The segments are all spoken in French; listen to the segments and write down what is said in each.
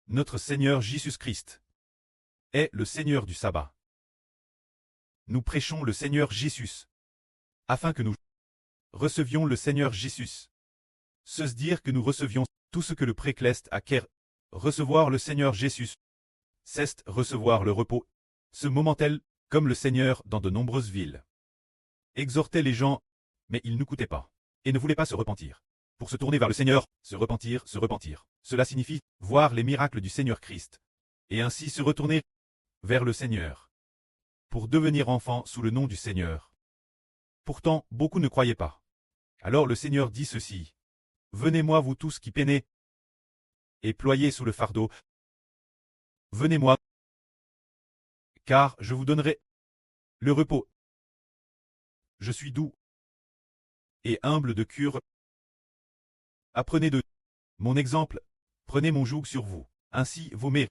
Notre Seigneur Jésus-Christ est le Seigneur du sabbat. Nous prêchons le Seigneur Jésus, afin que nous recevions le Seigneur Jésus. Se dire que nous recevions tout ce que le précleste acquiert. Recevoir le Seigneur Jésus, c'est recevoir le repos, ce moment tel, comme le Seigneur dans de nombreuses villes. Exhortait les gens, mais ils n'écoutaient pas, et ne voulaient pas se repentir. Pour se tourner vers le Seigneur, se repentir. Cela signifie voir les miracles du Seigneur Christ, et ainsi se retourner vers le Seigneur, pour devenir enfant sous le nom du Seigneur. Pourtant, beaucoup ne croyaient pas. Alors le Seigneur dit ceci: Venez-moi vous tous qui peinez et ployez sous le fardeau. Venez-moi, car je vous donnerai le repos. Je suis doux et humble de cœur. Apprenez de mon exemple, prenez mon joug sur vous, ainsi vos mères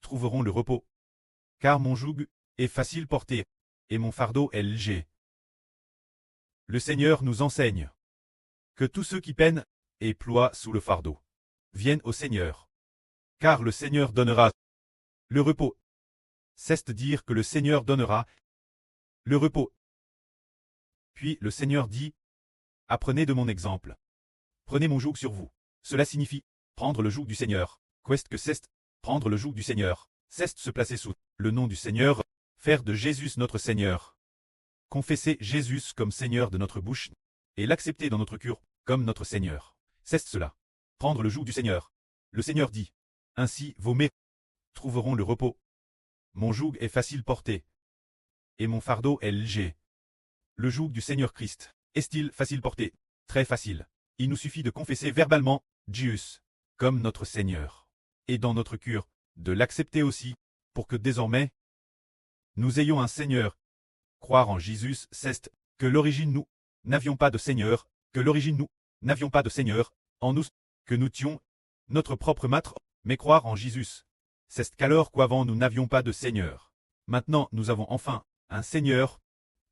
trouveront le repos. Car mon joug est facile porté, et mon fardeau est léger. Le Seigneur nous enseigne que tous ceux qui peinent et ploient sous le fardeau viennent au Seigneur, car le Seigneur donnera le repos. C'est dire que le Seigneur donnera le repos. Puis le Seigneur dit: Apprenez de mon exemple. Prenez mon joug sur vous. Cela signifie prendre le joug du Seigneur. Qu'est-ce que c'est? Prendre le joug du Seigneur, c'est se placer sous le nom du Seigneur, faire de Jésus notre Seigneur. Confesser Jésus comme Seigneur de notre bouche, et l'accepter dans notre cœur comme notre Seigneur. C'est cela. Prendre le joug du Seigneur. Le Seigneur dit: Ainsi vos mères trouveront le repos. Mon joug est facile porté, et mon fardeau est léger. Le joug du Seigneur Christ est-il facile porté? Très facile. Il nous suffit de confesser verbalement Jésus comme notre Seigneur, et dans notre cœur, de l'accepter aussi, pour que désormais, nous ayons un Seigneur. Croire en Jésus, c'est que l'origine nous n'avions pas de Seigneur, en nous, que nous tions notre propre maître, mais croire en Jésus, c'est qu'alors qu'avant nous n'avions pas de Seigneur. Maintenant nous avons enfin un Seigneur.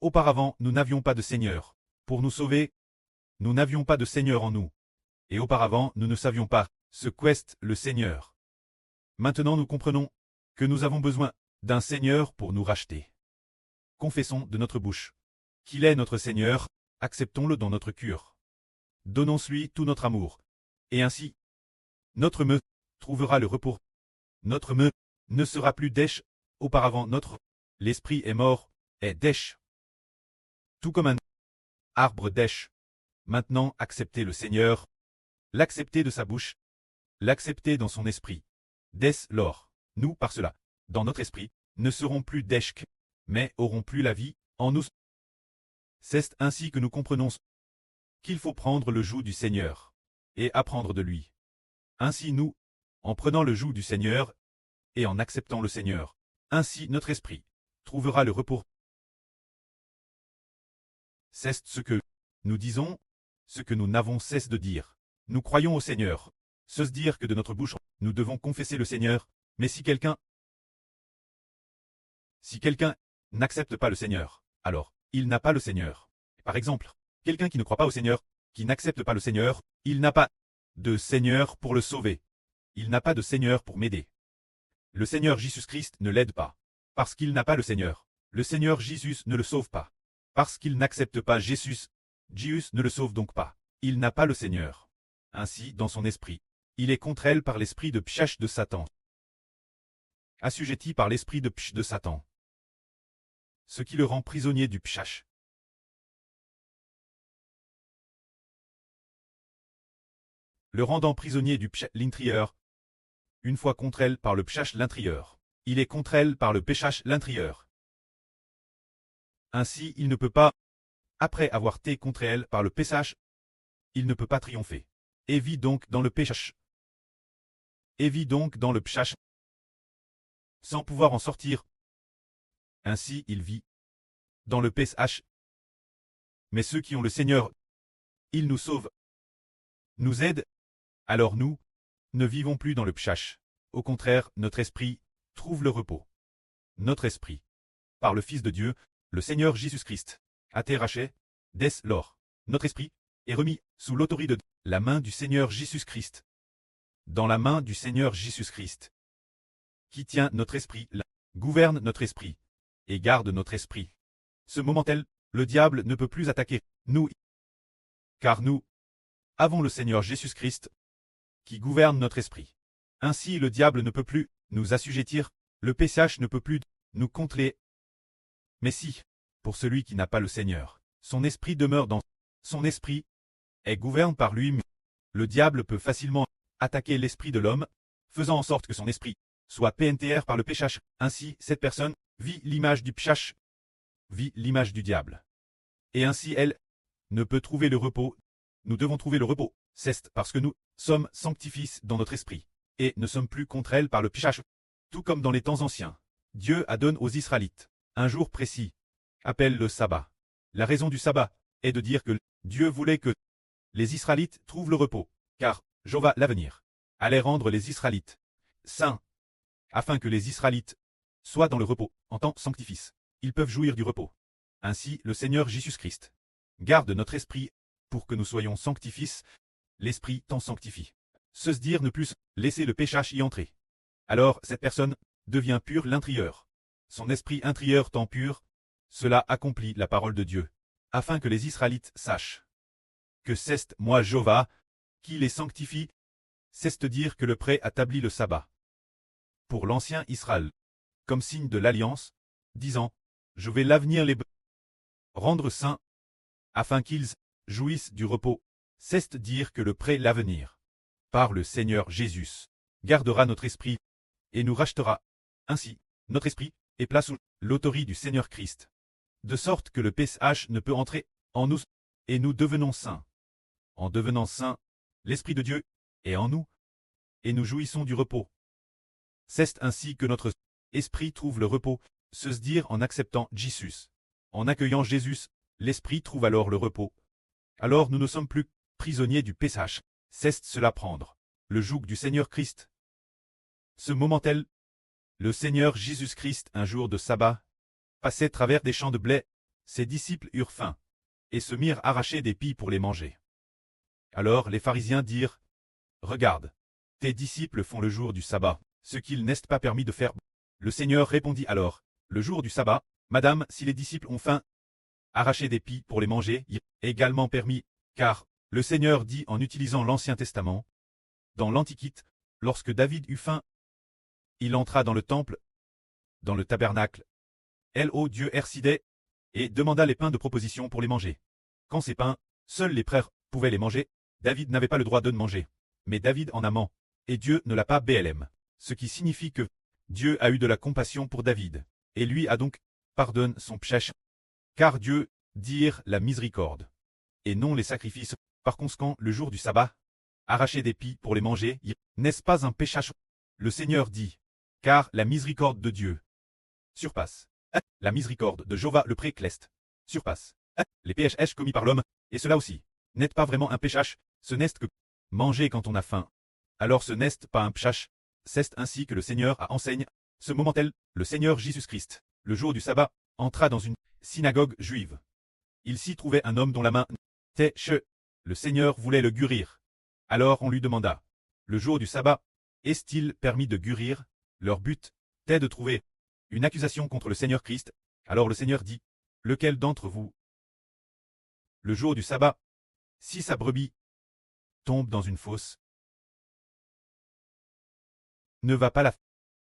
Auparavant nous n'avions pas de Seigneur. Pour nous sauver, nous n'avions pas de Seigneur en nous. Et auparavant nous ne savions pas ce qu'est le Seigneur. Maintenant nous comprenons que nous avons besoin d'un Seigneur pour nous racheter. Confessons de notre bouche qu'il est notre Seigneur, acceptons-le dans notre cœur. Donnons-lui tout notre amour, et ainsi, notre me trouvera le repos. Notre me ne sera plus dèche, auparavant l'esprit est mort, est dèche. Tout comme un arbre dèche. Maintenant acceptez le Seigneur, l'accepter de sa bouche, l'accepter dans son esprit. Dès lors, nous par cela, dans notre esprit, ne serons plus dèches, mais auront plus la vie en nous. C'est ainsi que nous comprenons qu'il faut prendre le joug du Seigneur et apprendre de lui. Ainsi nous, en prenant le joug du Seigneur et en acceptant le Seigneur, ainsi notre esprit trouvera le repos. C'est ce que nous disons, ce que nous n'avons cesse de dire. Nous croyons au Seigneur. Se dire que de notre bouche, nous devons confesser le Seigneur, mais si quelqu'un n'accepte pas le Seigneur, alors il n'a pas le Seigneur. Par exemple, quelqu'un qui ne croit pas au Seigneur, qui n'accepte pas le Seigneur, il n'a pas de Seigneur pour le sauver. Il n'a pas de Seigneur pour m'aider. Le Seigneur Jésus-Christ ne l'aide pas, parce qu'il n'a pas le Seigneur. Le Seigneur Jésus ne le sauve pas, parce qu'il n'accepte pas Jésus. Jésus ne le sauve donc pas. Il n'a pas le Seigneur. Ainsi, dans son esprit, il est contre elle par l'esprit de Pshach de Satan. Assujetti par l'esprit de Psh de Satan. Ce qui le rend prisonnier du Pshach. Le rendant prisonnier du Pshach l'intérieur. Une fois contre elle par le Pshach l'intérieur. Il est contre elle par le Pshach l'intérieur. Ainsi, il ne peut pas, après avoir été contre elle par le Pshach, il ne peut pas triompher. Et vit donc dans le Pshach. Sans pouvoir en sortir. Ainsi il vit dans le Pshach. Mais ceux qui ont le Seigneur, il nous sauve, nous aide. Alors nous ne vivons plus dans le Pshach. Au contraire, notre esprit trouve le repos. Notre esprit, par le Fils de Dieu, le Seigneur Jésus-Christ, a été racheté. Dès lors, notre esprit est remis sous l'autorité de la main du Seigneur Jésus-Christ. Dans la main du Seigneur Jésus-Christ, qui tient notre esprit, gouverne notre esprit, et garde notre esprit. Ce moment-là, le diable ne peut plus attaquer nous, car nous avons le Seigneur Jésus-Christ, qui gouverne notre esprit. Ainsi le diable ne peut plus nous assujettir, le péchage ne peut plus nous contrer. Mais si, pour celui qui n'a pas le Seigneur, son esprit demeure dans son esprit, est gouverné par lui, le diable peut facilement attaquer l'esprit de l'homme, faisant en sorte que son esprit soit PNTR par le péchage. Ainsi, cette personne vit l'image du péchage, vit l'image du diable. Et ainsi elle ne peut trouver le repos. Nous devons trouver le repos, c'est parce que nous sommes sanctifiés dans notre esprit, et ne sommes plus contre elle par le péchage. Tout comme dans les temps anciens, Dieu a donné aux Israélites un jour précis, appelle le sabbat. La raison du sabbat est de dire que Dieu voulait que les Israélites trouvent le repos, car Jéhovah l'avenir allait rendre les Israélites saints, afin que les Israélites soient dans le repos, en tant que sanctifis. Ils peuvent jouir du repos. Ainsi, le Seigneur Jésus-Christ garde notre esprit pour que nous soyons sanctifis, l'esprit t'en sanctifie. Se dire ne plus laisser le péchage y entrer. Alors cette personne devient pure l'intérieur. Son esprit intérieur tant pur, cela accomplit la parole de Dieu, afin que les Israélites sachent que c'est moi Jéhovah, qui les sanctifie, c'est dire que le prêt établit le sabbat pour l'ancien Israël, comme signe de l'alliance, disant, je vais l'avenir les rendre saints, afin qu'ils jouissent du repos, c'est dire que le prêt l'avenir, par le Seigneur Jésus, gardera notre esprit, et nous rachètera. Ainsi, notre esprit est placé sous l'autorité du Seigneur Christ, de sorte que le péchage ne peut entrer en nous, et nous devenons saints. En devenant saints, l'Esprit de Dieu est en nous, et nous jouissons du repos. C'est ainsi que notre esprit trouve le repos, se dire en acceptant Jésus. En accueillant Jésus, l'esprit trouve alors le repos. Alors nous ne sommes plus prisonniers du péchage, c'est cela prendre le joug du Seigneur Christ. Ce moment-là, le Seigneur Jésus-Christ, un jour de sabbat, passait travers des champs de blé, ses disciples eurent faim, et se mirent arracher des pis pour les manger. Alors les pharisiens dirent, regarde, tes disciples font le jour du sabbat ce qu'il n'est pas permis de faire. Le Seigneur répondit alors, le jour du sabbat, Madame, si les disciples ont faim, arracher des pis pour les manger est également permis, car le Seigneur dit en utilisant l'Ancien Testament, dans l'Antiquité, lorsque David eut faim, il entra dans le temple, dans le tabernacle, Dieu Ercidé, et demanda les pains de proposition pour les manger. Quand ces pains, seuls les frères pouvaient les manger, David n'avait pas le droit de manger, mais David en amant, et Dieu ne l'a pas BLM. Ce qui signifie que Dieu a eu de la compassion pour David, et lui a donc pardonné son péché. Car Dieu dire la miséricorde, et non les sacrifices. Par conséquent, le jour du sabbat, arracher des pis pour les manger, n'est-ce pas un péchage? Le Seigneur dit, car la miséricorde de Dieu surpasse la miséricorde de Jéhovah le précleste, surpasse les péchés commis par l'homme, et cela aussi n'est pas vraiment un péchage, ce n'est que manger quand on a faim. Alors ce n'est pas un péchage. C'est ainsi que le Seigneur a enseigné. Ce moment-là, le Seigneur Jésus-Christ, le jour du sabbat, entra dans une synagogue juive. Il s'y trouvait un homme dont la main était che. Le Seigneur voulait le guérir. Alors on lui demanda, le jour du sabbat, est-il permis de guérir? Leur but était de trouver une accusation contre le Seigneur Christ. Alors le Seigneur dit, lequel d'entre vous, le jour du sabbat, si sa brebis tombe dans une fosse, ne va pas la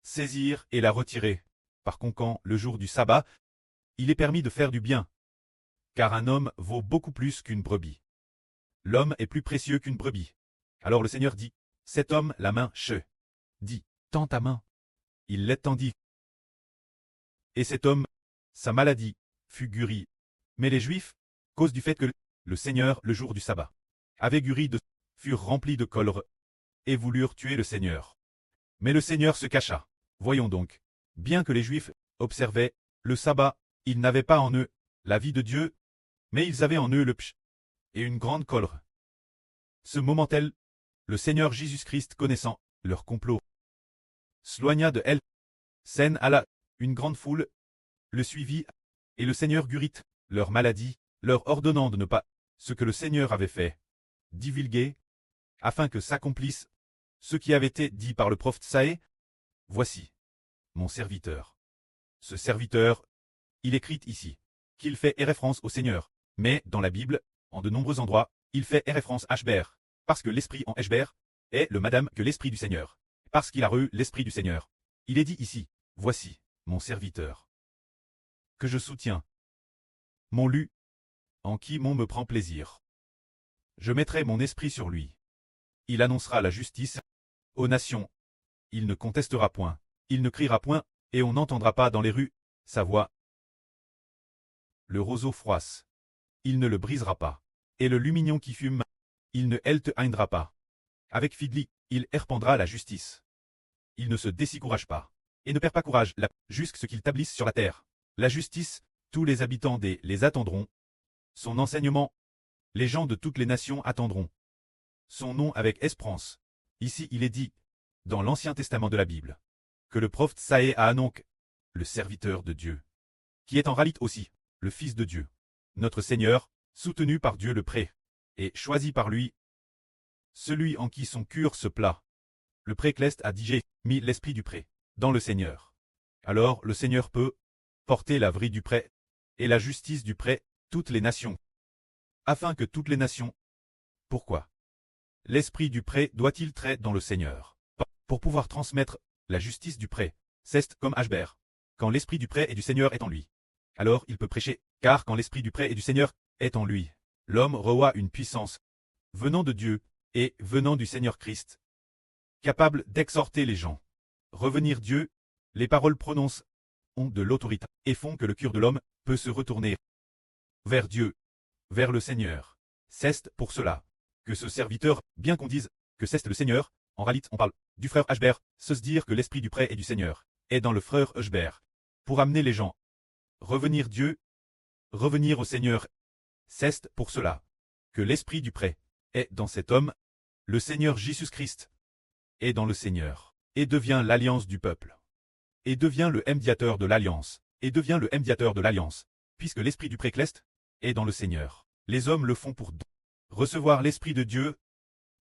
saisir et la retirer. Par conséquent, le jour du sabbat, il est permis de faire du bien, car un homme vaut beaucoup plus qu'une brebis. L'homme est plus précieux qu'une brebis. Alors le Seigneur dit, cet homme, la main, dit, tends ta main. Il l'étendit. Et cet homme, sa maladie, fut guérie. Mais les Juifs, cause du fait que le Seigneur, le jour du sabbat, avait guéri furent remplis de colère, et voulurent tuer le Seigneur. Mais le Seigneur se cacha. Voyons donc, bien que les Juifs observaient le sabbat, ils n'avaient pas en eux la vie de Dieu, mais ils avaient en eux le péché et une grande colère. Ce moment-là, le Seigneur Jésus-Christ, connaissant leur complot, s'éloigna de elle. Scène alla, une grande foule le suivit, et le Seigneur guérit leur maladie, leur ordonnant de ne pas ce que le Seigneur avait fait, divulguer, afin que s'accomplisse ce qui avait été dit par le prophète Saé. Voici, mon serviteur. Ce serviteur, il écrit ici qu'il fait référence au Seigneur, mais dans la Bible, en de nombreux endroits, il fait référence à Hébert, parce que l'esprit en Hébert est le madame que l'esprit du Seigneur, parce qu'il a reçu l'esprit du Seigneur. Il est dit ici, voici, mon serviteur, que je soutiens, mon lu, en qui mon me prend plaisir. Je mettrai mon esprit sur lui. Il annoncera la justice aux nations. Il ne contestera point, il ne criera point, et on n'entendra pas dans les rues sa voix. Le roseau froisse, il ne le brisera pas, et le lumignon qui fume, il ne haindra pas. Avec Fidli, il répandra la justice. Il ne se décourage pas, et ne perd pas courage, jusqu'à ce qu'il établisse sur la terre la justice, tous les habitants des les attendront. Son enseignement, les gens de toutes les nations attendront. Son nom avec espérance. Ici il est dit, dans l'Ancien Testament de la Bible, que le prophète Saé a Anonc, le serviteur de Dieu, qui est en réalité aussi le Fils de Dieu, notre Seigneur, soutenu par Dieu le Pré, et choisi par lui, celui en qui son cœur se plat. Le Précleste a dit j'ai mis l'esprit du Pré dans le Seigneur. Alors le Seigneur peut porter la vrille du Pré et la justice du Pré, toutes les nations. Afin que toutes les nations. Pourquoi l'esprit du Pré doit-il traiter dans le Seigneur? Pour pouvoir transmettre la justice du Pré. C'est comme Hébert. Quand l'esprit du Pré et du Seigneur est en lui, alors il peut prêcher, car quand l'esprit du Pré et du Seigneur est en lui, l'homme reçoit une puissance venant de Dieu et venant du Seigneur Christ, capable d'exhorter les gens. Revenir Dieu, les paroles prononcées ont de l'autorité et font que le cœur de l'homme peut se retourner vers Dieu, vers le Seigneur. C'est pour cela que ce serviteur, bien qu'on dise que c'est le Seigneur, en réalité on parle du frère Hébert, se dire que l'esprit du Pré et du Seigneur est dans le frère Hébert, pour amener les gens. Revenir Dieu, revenir au Seigneur. C'est pour cela que l'esprit du Pré est dans cet homme, le Seigneur Jésus-Christ est dans le Seigneur, et devient l'alliance du peuple, et devient le médiateur de l'alliance, et devient le médiateur de l'alliance, puisque l'esprit du Précleste est dans le Seigneur. Les hommes le font pour recevoir l'esprit de Dieu.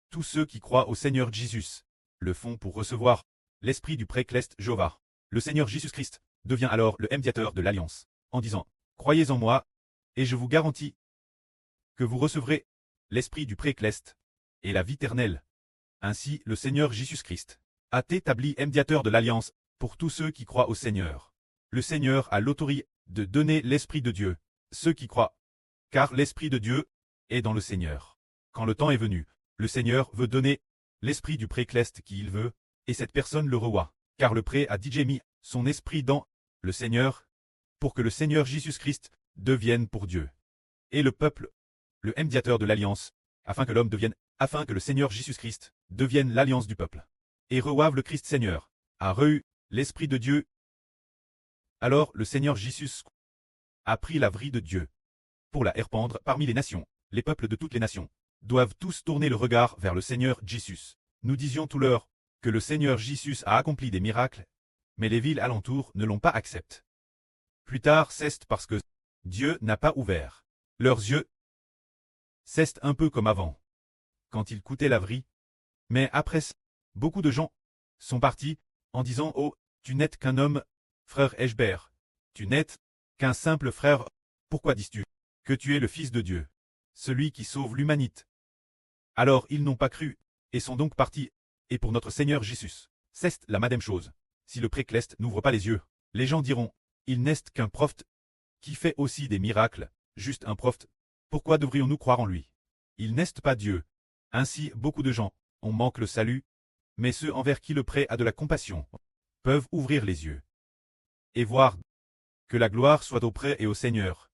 Tous ceux qui croient au Seigneur Jésus le font pour recevoir l'esprit du Précleste Jéhovah. Le Seigneur Jésus-Christ devient alors le médiateur de l'alliance, en disant, croyez en moi, et je vous garantis que vous recevrez l'esprit du Précleste et la vie éternelle. Ainsi le Seigneur Jésus-Christ a établi médiateur de l'alliance pour tous ceux qui croient au Seigneur. Le Seigneur a l'autorité de donner l'esprit de Dieu, ceux qui croient, car l'esprit de Dieu est dans le Seigneur. Quand le temps est venu, le Seigneur veut donner l'esprit du Précleste qui il veut, et cette personne le reçoit, car le Pré a déjà mis son esprit dans le Seigneur, pour que le Seigneur Jésus-Christ devienne pour Dieu. Et le peuple, le médiateur de l'alliance, afin que l'homme devienne, afin que le Seigneur Jésus-Christ devienne l'alliance du peuple. Et reçoive le Christ Seigneur, a reçu l'Esprit de Dieu. Alors le Seigneur Jésus a pris la vrille de Dieu pour la répandre parmi les nations. Les peuples de toutes les nations doivent tous tourner le regard vers le Seigneur Jésus. Nous disions tout l'heure que le Seigneur Jésus a accompli des miracles, mais les villes alentours ne l'ont pas accepté. Plus tard, c'est parce que Dieu n'a pas ouvert leurs yeux. C'est un peu comme avant, quand ils coûtaient la vrille. Mais après, beaucoup de gens sont partis en disant « Oh, tu n'es qu'un homme, frère Hébert. Tu n'es qu'un simple frère. Pourquoi dis-tu que tu es le Fils de Dieu, celui qui sauve l'humanité ?» Alors ils n'ont pas cru, et sont donc partis. Et pour notre Seigneur Jésus, c'est la même chose. Si le Précleste n'ouvre pas les yeux, les gens diront « Il n'est qu'un prophète, qui fait aussi des miracles, juste un prophète. Pourquoi devrions-nous croire en lui? Il n'est pas Dieu. » Ainsi beaucoup de gens on manque le salut, mais ceux envers qui le Pré a de la compassion peuvent ouvrir les yeux et voir. Que la gloire soit au Pré et au Seigneur.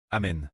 Amen.